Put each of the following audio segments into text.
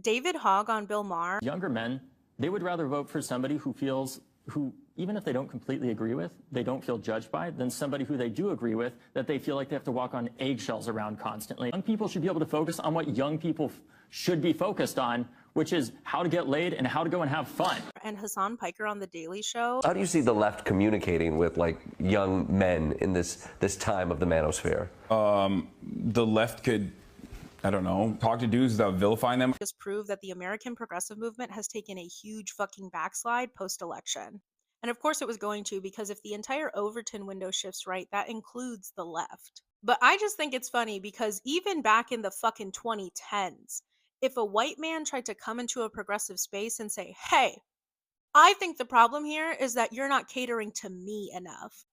David Hogg on Bill Maher. Younger men, they would rather vote for somebody who, even if they don't completely agree with, they don't feel judged by, than somebody who they do agree with, that they feel like they have to walk on eggshells around constantly. Young people should be able to focus on what young people should be focused on, which is how to get laid and how to go and have fun. And Hasan Piker on The Daily Show. How do you see the left communicating with like young men in this time of the manosphere? The left could, I don't know, talk to dudes without vilifying them. Just prove that the American progressive movement has taken a huge fucking backslide post-election. And of course it was going to, because if the entire Overton window shifts right, that includes the left. But I just think it's funny because even back in the fucking 2010s, if a white man tried to come into a progressive space and say, hey, I think the problem here is that you're not catering to me enough,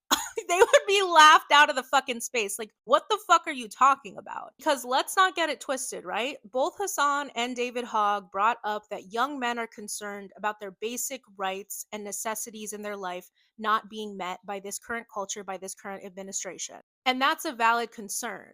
they would be laughed out of the fucking space. Like, what the fuck are you talking about? Because let's not get it twisted, right? Both Hasan and David Hogg brought up that young men are concerned about their basic rights and necessities in their life not being met by this current culture, by this current administration. And that's a valid concern.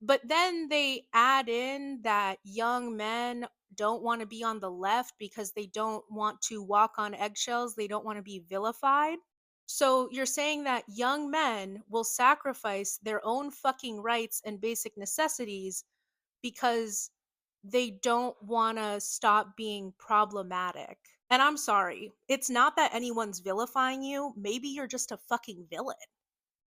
But then they add in that young men don't want to be on the left because they don't want to walk on eggshells. They don't want to be vilified. So you're saying that young men will sacrifice their own fucking rights and basic necessities because they don't want to stop being problematic. And I'm sorry, it's not that anyone's vilifying you. Maybe you're just a fucking villain.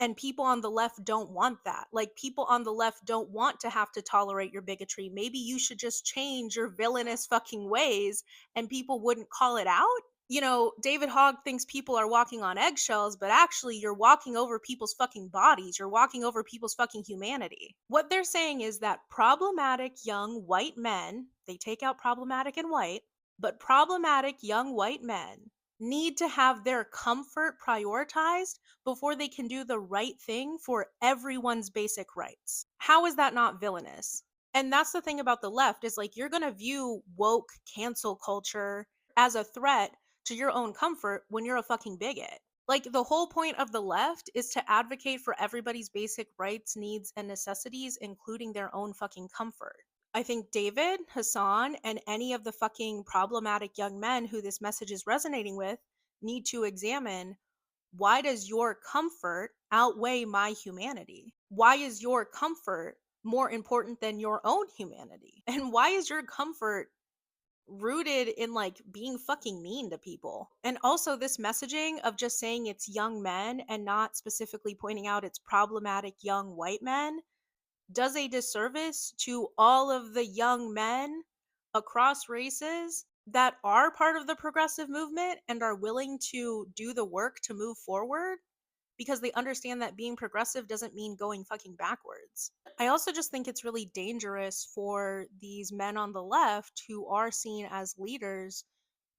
And people on the left don't want that. Like, people on the left don't want to have to tolerate your bigotry. Maybe you should just change your villainous fucking ways and people wouldn't call it out. You know, David Hogg thinks people are walking on eggshells, but actually you're walking over people's fucking bodies. You're walking over people's fucking humanity. What they're saying is that problematic young white men, they take out problematic and white, but problematic young white men need to have their comfort prioritized before they can do the right thing for everyone's basic rights. How is that not villainous? And that's the thing about the left, is like, you're gonna view woke cancel culture as a threat to your own comfort when you're a fucking bigot. Like, the whole point of the left is to advocate for everybody's basic rights, needs, and necessities, including their own fucking comfort. I think David, Hasan, and any of the fucking problematic young men who this message is resonating with need to examine, why does your comfort outweigh my humanity? Why is your comfort more important than your own humanity? And why is your comfort rooted in like being fucking mean to people? And also, this messaging of just saying it's young men and not specifically pointing out it's problematic young white men does a disservice to all of the young men across races that are part of the progressive movement and are willing to do the work to move forward, because they understand that being progressive doesn't mean going fucking backwards. I also just think it's really dangerous for these men on the left who are seen as leaders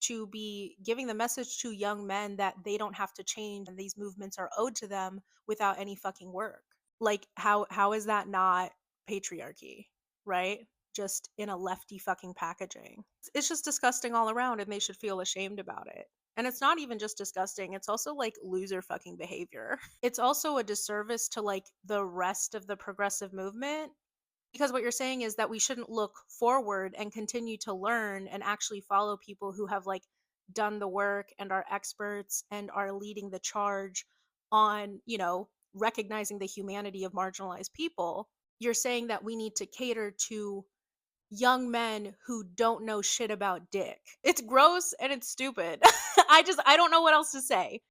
to be giving the message to young men that they don't have to change and these movements are owed to them without any fucking work. Like, how is that not patriarchy, right? Just in a lefty fucking packaging. It's just disgusting all around, and they should feel ashamed about it. And it's not even just disgusting, it's also like loser fucking behavior. It's also a disservice to like the rest of the progressive movement, because what you're saying is that we shouldn't look forward and continue to learn and actually follow people who have like done the work and are experts and are leading the charge on, you know, recognizing the humanity of marginalized people. You're saying that we need to cater to young men who don't know shit about dick. It's gross and it's stupid. I don't know what else to say.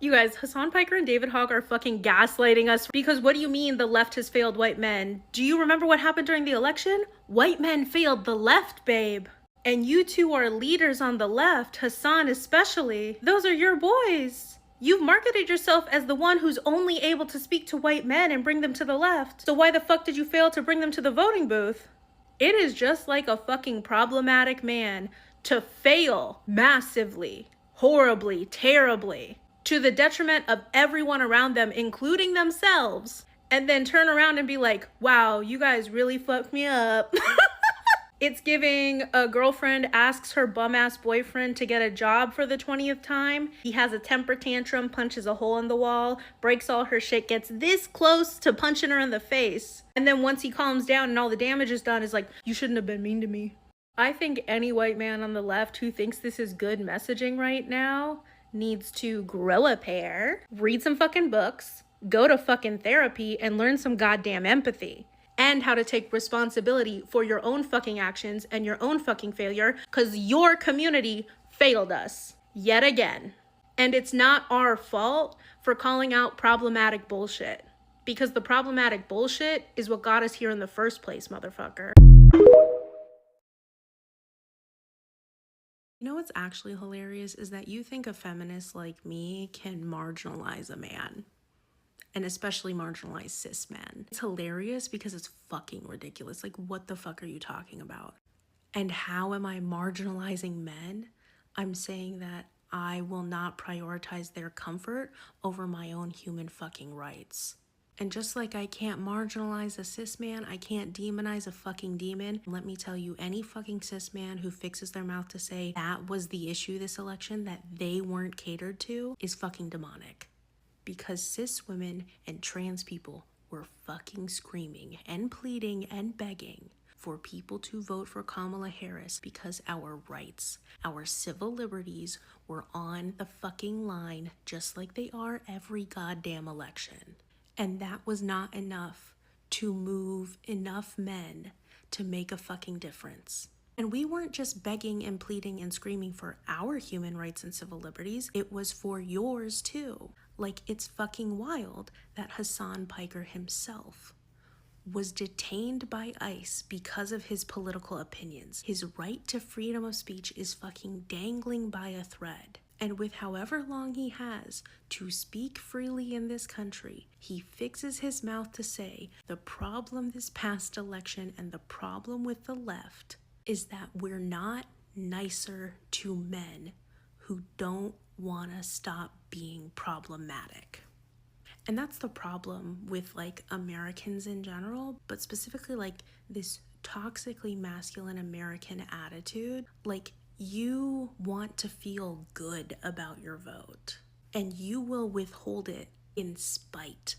You guys, Hasan Piker and David Hogg are fucking gaslighting us, because what do you mean the left has failed white men? Do you remember what happened during the election? White men failed the left, babe. And you two are leaders on the left, Hasan especially. Those are your boys. You've marketed yourself as the one who's only able to speak to white men and bring them to the left. So why the fuck did you fail to bring them to the voting booth? It is just like a fucking problematic man to fail massively, horribly, terribly, to the detriment of everyone around them, including themselves, and then turn around and be like, wow, you guys really fucked me up. It's giving a girlfriend asks her bum ass boyfriend to get a job for the 20th time. He has a temper tantrum, punches a hole in the wall, breaks all her shit, gets this close to punching her in the face. And then once he calms down and all the damage is done, is like, you shouldn't have been mean to me. I think any white man on the left who thinks this is good messaging right now needs to grow a pair, read some fucking books, go to fucking therapy, and learn some goddamn empathy. And how to take responsibility for your own fucking actions and your own fucking failure, because your community failed us yet again. And it's not our fault for calling out problematic bullshit, because the problematic bullshit is what got us here in the first place, motherfucker. You know what's actually hilarious is that you think a feminist like me can marginalize a man, and especially marginalized cis men. It's hilarious because it's fucking ridiculous. Like, what the fuck are you talking about? And how am I marginalizing men? I'm saying that I will not prioritize their comfort over my own human fucking rights. And just like I can't marginalize a cis man, I can't demonize a fucking demon. Let me tell you, any fucking cis man who fixes their mouth to say that was the issue this election, that they weren't catered to, is fucking demonic. Because cis women and trans people were fucking screaming and pleading and begging for people to vote for Kamala Harris because our rights, our civil liberties were on the fucking line, just like they are every goddamn election. And that was not enough to move enough men to make a fucking difference. And we weren't just begging and pleading and screaming for our human rights and civil liberties, it was for yours too. Like, it's fucking wild that Hasan Piker himself was detained by ICE because of his political opinions. His right to freedom of speech is fucking dangling by a thread. And with however long he has to speak freely in this country, he fixes his mouth to say the problem this past election and the problem with the left is that we're not nicer to men who don't want to stop being problematic. And that's the problem with like Americans in general, but specifically like this toxically masculine American attitude. Like, you want to feel good about your vote, and you will withhold it in spite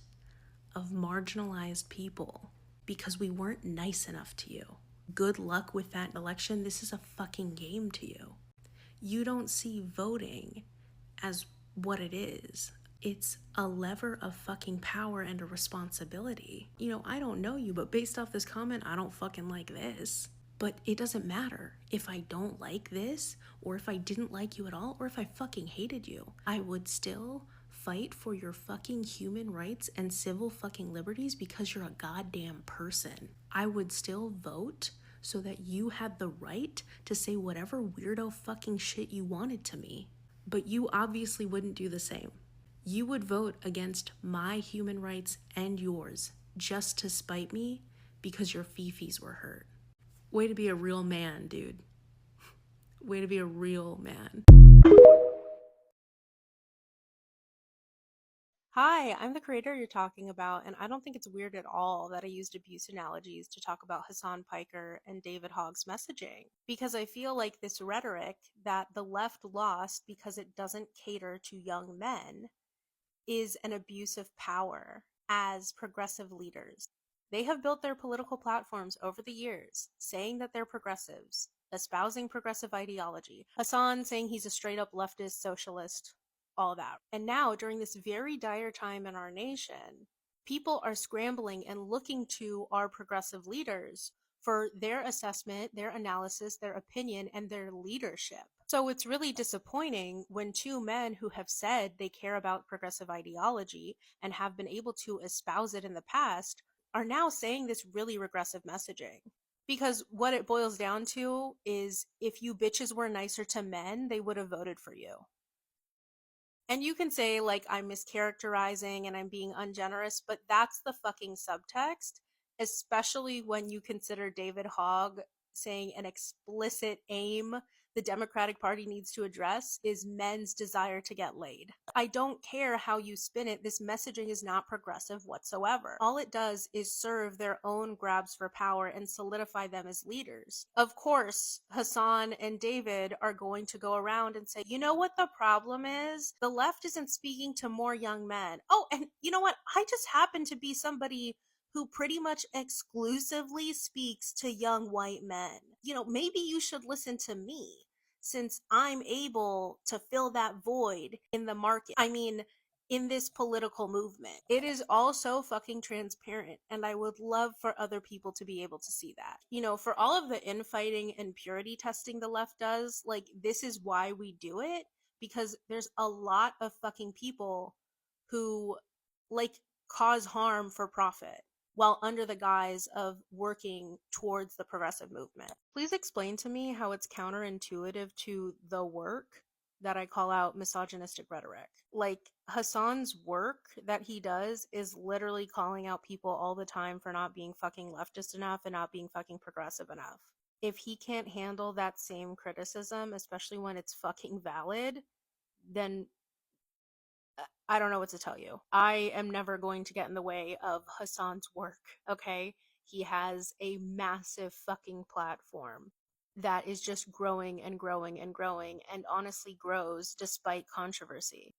of marginalized people because we weren't nice enough to you. Good luck with that election. This is a fucking game to you. You don't see voting as what it is. It's a lever of fucking power and a responsibility. You know, I don't know you, but based off this comment, I don't fucking like this. But it doesn't matter if I don't like this, or if I didn't like you at all, or if I fucking hated you. I would still fight for your fucking human rights and civil fucking liberties because you're a goddamn person. I would still vote so that you had the right to say whatever weirdo fucking shit you wanted to me. But you obviously wouldn't do the same. You would vote against my human rights and yours just to spite me because your fifis were hurt. Way to be a real man, dude. Way to be a real man. Hi, I'm the creator you're talking about, and I don't think it's weird at all that I used abuse analogies to talk about Hasan Piker and David Hogg's messaging. Because I feel like this rhetoric that the left lost because it doesn't cater to young men is an abuse of power as progressive leaders. They have built their political platforms over the years saying that they're progressives, espousing progressive ideology. Hasan saying he's a straight up leftist socialist, all that. And now, during this very dire time in our nation, people are scrambling and looking to our progressive leaders for their assessment, their analysis, their opinion, and their leadership. So it's really disappointing when two men who have said they care about progressive ideology and have been able to espouse it in the past are now saying this really regressive messaging. Because what it boils down to is if you bitches were nicer to men, they would have voted for you. And you can say, like, I'm mischaracterizing and I'm being ungenerous, but that's the fucking subtext, especially when you consider David Hogg saying an explicit aim the Democratic Party needs to address is men's desire to get laid. I don't care how you spin it. This messaging is not progressive whatsoever. All it does is serve their own grabs for power and solidify them as leaders. Of course, Hasan and David are going to go around and say, you know what the problem is? The left isn't speaking to more young men. Oh, and you know what? I just happen to be somebody who pretty much exclusively speaks to young white men. You know, maybe you should listen to me since I'm able to fill that void in the market. I mean, in this political movement. It is all so fucking transparent, and I would love for other people to be able to see that. You know, for all of the infighting and purity testing the left does, like, this is why we do it, because there's a lot of fucking people who, like, cause harm for profit while under the guise of working towards the progressive movement. Please explain to me how it's counterintuitive to the work that I call out misogynistic rhetoric. Like, Hasan's work that he does is literally calling out people all the time for not being fucking leftist enough and not being fucking progressive enough. If he can't handle that same criticism, especially when it's fucking valid, then I don't know what to tell you. I am never going to get in the way of Hasan's work, okay? He has a massive fucking platform that is just growing and growing and growing, and honestly grows despite controversy.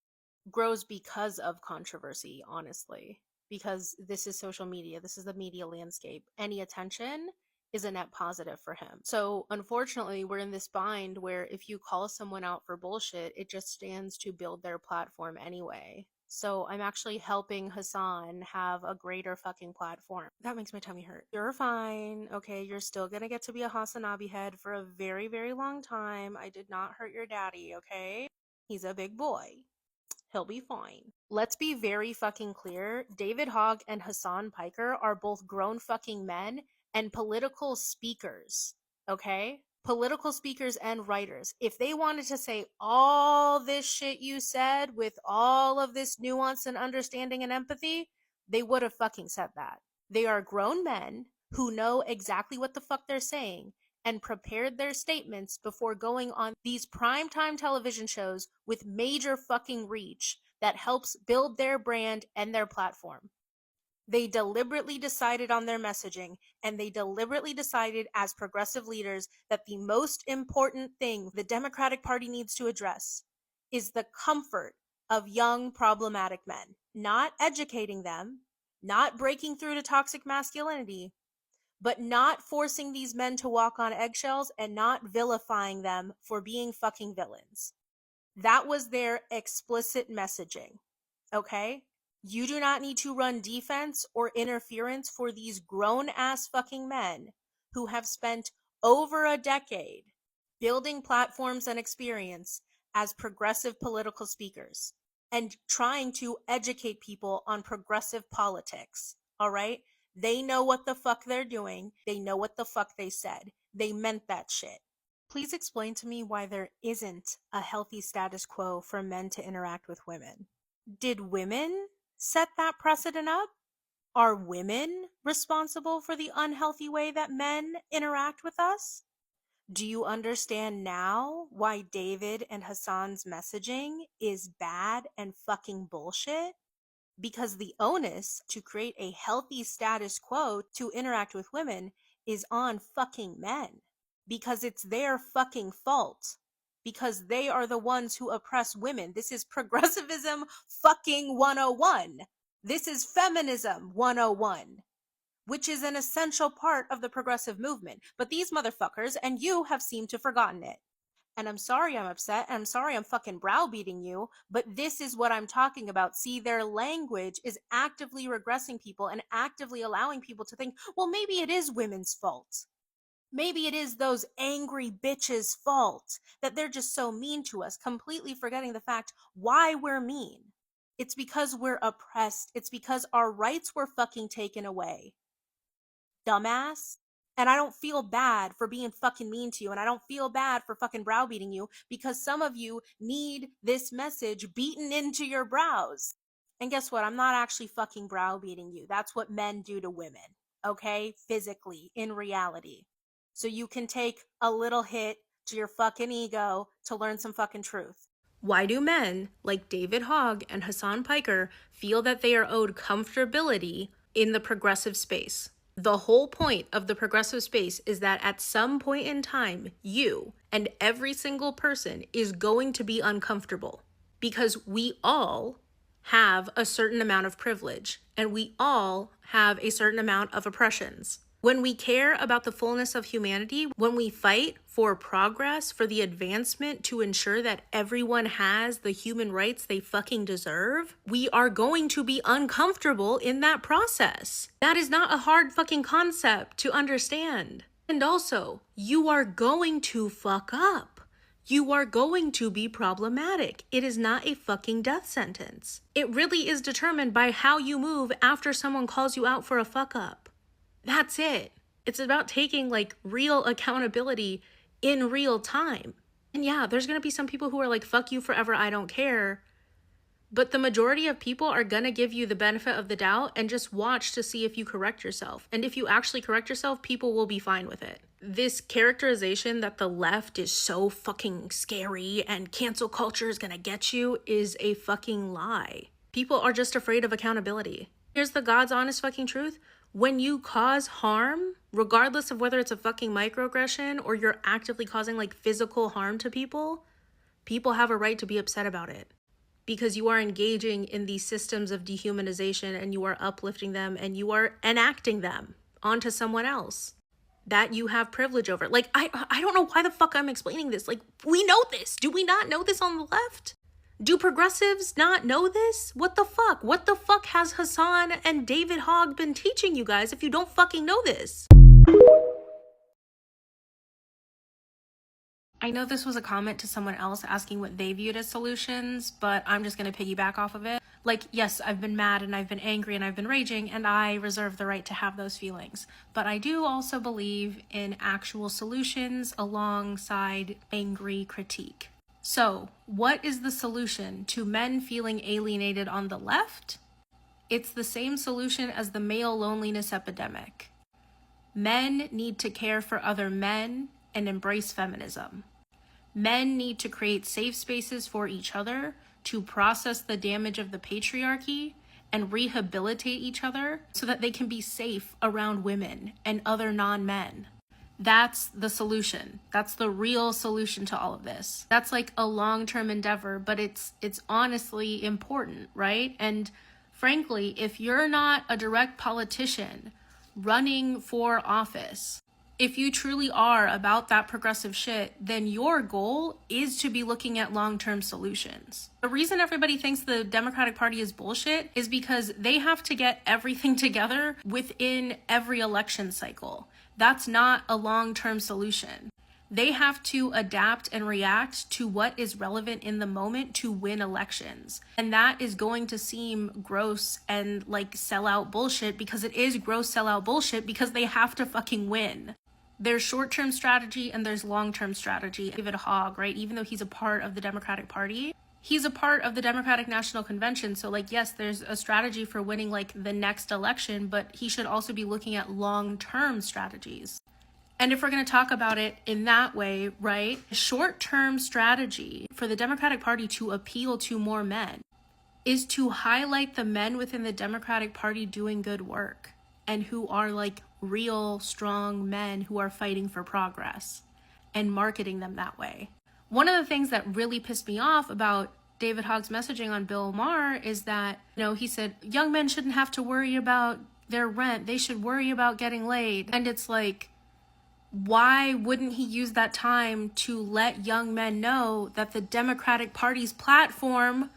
Grows because of controversy, honestly. Because this is social media, this is the media landscape. Any attention is a net positive for him. So unfortunately, we're in this bind where if you call someone out for bullshit, it just stands to build their platform anyway. So I'm actually helping Hasan have a greater fucking platform. That makes my tummy hurt. You're fine, okay? You're still gonna get to be a Hasanabi head for a very, very long time. I did not hurt your daddy, okay? He's a big boy. He'll be fine. Let's be very fucking clear. David Hogg and Hasan Piker are both grown fucking men and political speakers, okay? Political speakers and writers. If they wanted to say all this shit you said with all of this nuance and understanding and empathy, they would have fucking said that. They are grown men who know exactly what the fuck they're saying and prepared their statements before going on these primetime television shows with major fucking reach that helps build their brand and their platform. They deliberately decided on their messaging, and they deliberately decided as progressive leaders that the most important thing the Democratic Party needs to address is the comfort of young problematic men, not educating them, not breaking through to toxic masculinity, but not forcing these men to walk on eggshells and not vilifying them for being fucking villains. That was their explicit messaging. Okay? You do not need to run defense or interference for these grown ass fucking men who have spent over a decade building platforms and experience as progressive political speakers and trying to educate people on progressive politics. All right? They know what the fuck they're doing. They know what the fuck they said. They meant that shit. Please explain to me why there isn't a healthy status quo for men to interact with women. Did women set that precedent up? Are women responsible for the unhealthy way that men interact with us? Do you understand now why David and Hasan's messaging is bad and fucking bullshit? Because the onus to create a healthy status quo to interact with women is on fucking men. Because it's their fucking fault. Because they are the ones who oppress women. This is progressivism fucking 101. This is feminism 101, which is an essential part of the progressive movement. But these motherfuckers and you have seemed to have forgotten it. And I'm sorry I'm upset, and I'm sorry I'm fucking browbeating you, but this is what I'm talking about. See, their language is actively regressing people and actively allowing people to think, well, maybe it is women's fault. Maybe it is those angry bitches' fault that they're just so mean to us, completely forgetting the fact why we're mean. It's because we're oppressed. It's because our rights were fucking taken away. Dumbass. And I don't feel bad for being fucking mean to you. And I don't feel bad for fucking browbeating you because some of you need this message beaten into your brows. And guess what? I'm not actually fucking browbeating you. That's what men do to women. Okay? Physically, in reality. So you can take a little hit to your fucking ego to learn some fucking truth. Why do men like David Hogg and Hasan Piker feel that they are owed comfortability in the progressive space? The whole point of the progressive space is that at some point in time, you and every single person is going to be uncomfortable because we all have a certain amount of privilege and we all have a certain amount of oppressions. When we care about the fullness of humanity, when we fight for progress, for the advancement to ensure that everyone has the human rights they fucking deserve, we are going to be uncomfortable in that process. That is not a hard fucking concept to understand. And also, you are going to fuck up. You are going to be problematic. It is not a fucking death sentence. It really is determined by how you move after someone calls you out for a fuck up. That's it. It's about taking like real accountability in real time. And yeah, there's going to be some people who are like, fuck you forever, I don't care. But the majority of people are going to give you the benefit of the doubt and just watch to see if you correct yourself. And if you actually correct yourself, people will be fine with it. This characterization that the left is so fucking scary and cancel culture is going to get you is a fucking lie. People are just afraid of accountability. Here's the God's honest fucking truth. When you cause harm, regardless of whether it's a fucking microaggression or you're actively causing like physical harm to people, people have a right to be upset about it because you are engaging in these systems of dehumanization and you are uplifting them and you are enacting them onto someone else that you have privilege over. Like, I don't know why the fuck I'm explaining this. Like, we know this. Do we not know this on the left? Do progressives not know this? What the fuck? What the fuck has Hasan and David Hogg been teaching you guys if you don't fucking know this? I know this was a comment to someone else asking what they viewed as solutions, but I'm just going to piggyback off of it. Like, yes, I've been mad and I've been angry and I've been raging, and I reserve the right to have those feelings. But I do also believe in actual solutions alongside angry critique. So, what is the solution to men feeling alienated on the left? It's the same solution as the male loneliness epidemic. Men need to care for other men and embrace feminism. Men need to create safe spaces for each other to process the damage of the patriarchy and rehabilitate each other so that they can be safe around women and other non-men. That's the solution. That's the real solution to all of this. That's like a long-term endeavor, but it's honestly important, right? And frankly, if you're not a direct politician running for office, if you truly are about that progressive shit, then your goal is to be looking at long-term solutions. The reason everybody thinks the Democratic Party is bullshit is because they have to get everything together within every election cycle. That's not a long-term solution. They have to adapt and react to what is relevant in the moment to win elections. And that is going to seem gross and like sellout bullshit because it is gross sellout bullshit because they have to fucking win. There's short-term strategy and there's long-term strategy. David Hogg, right? Even though he's a part of the Democratic Party, he's a part of the Democratic National Convention. So like, yes, there's a strategy for winning like the next election, but he should also be looking at long-term strategies. And if we're going to talk about it in that way, right? Short-term strategy for the Democratic Party to appeal to more men is to highlight the men within the Democratic Party doing good work and who are like real strong men who are fighting for progress and marketing them that way. One of the things that really pissed me off about David Hogg's messaging on Bill Maher is that, he said young men shouldn't have to worry about their rent. They should worry about getting laid. And it's like, why wouldn't he use that time to let young men know that the Democratic Party's platform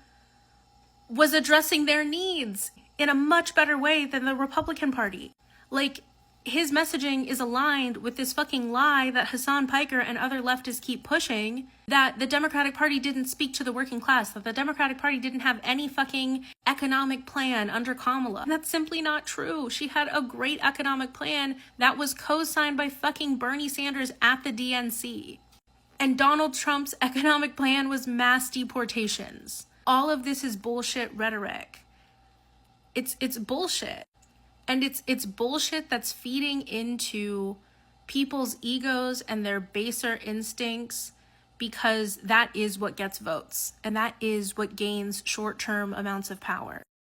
was addressing their needs in a much better way than the Republican Party? Like, his messaging is aligned with this fucking lie that Hasan Piker and other leftists keep pushing, that the Democratic Party didn't speak to the working class, that the Democratic Party didn't have any fucking economic plan under Kamala. And that's simply not true. She had a great economic plan that was co-signed by fucking Bernie Sanders at the DNC. And Donald Trump's economic plan was mass deportations. All of this is bullshit rhetoric. It's bullshit. And it's bullshit that's feeding into people's egos and their baser instincts, because that is what gets votes and that is what gains short-term amounts of power.